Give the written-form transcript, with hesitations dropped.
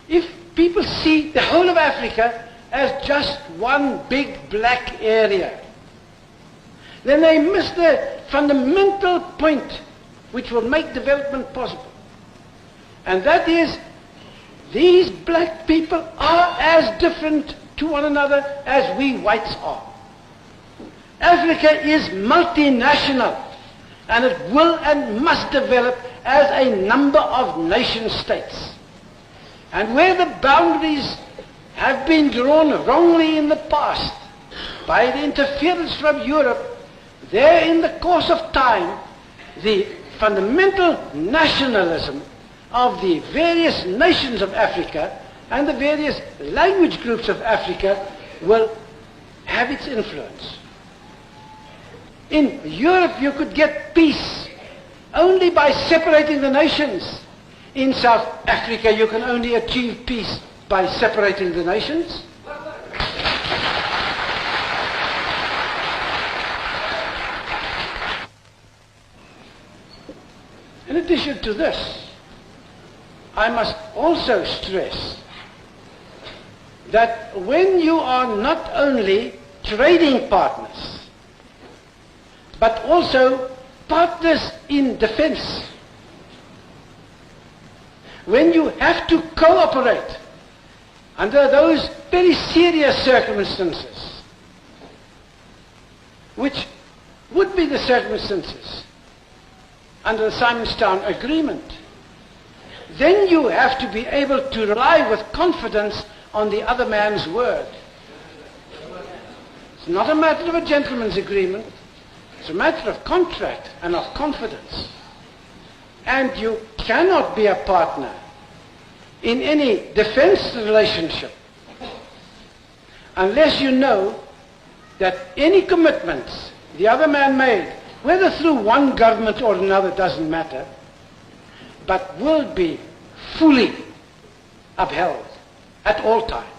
if people see the whole of Africa as just one big black area, then they miss the fundamental point which will make development possible. And that is, these black people are as different to one another as we whites are. Africa is multinational, and it will and must develop as a number of nation states. And where the boundaries have been drawn wrongly in the past by the interference from Europe, there in the course of time, the fundamental nationalism of the various nations of Africa and the various language groups of Africa will have its influence. In Europe you could get peace only by separating the nations. In South Africa you can only achieve peace by separating the nations. In addition to this, I must also stress that when you are not only trading partners, but also partners in defense, when you have to cooperate under those very serious circumstances, which would be the circumstances under the Simonstown Agreement, then you have to be able to rely with confidence on the other man's word. It's not a matter of a gentleman's agreement, it's a matter of contract and of confidence. And you cannot be a partner in any defense relationship unless you know that any commitments the other man made, whether through one government or another, doesn't matter, but will be fully upheld at all times.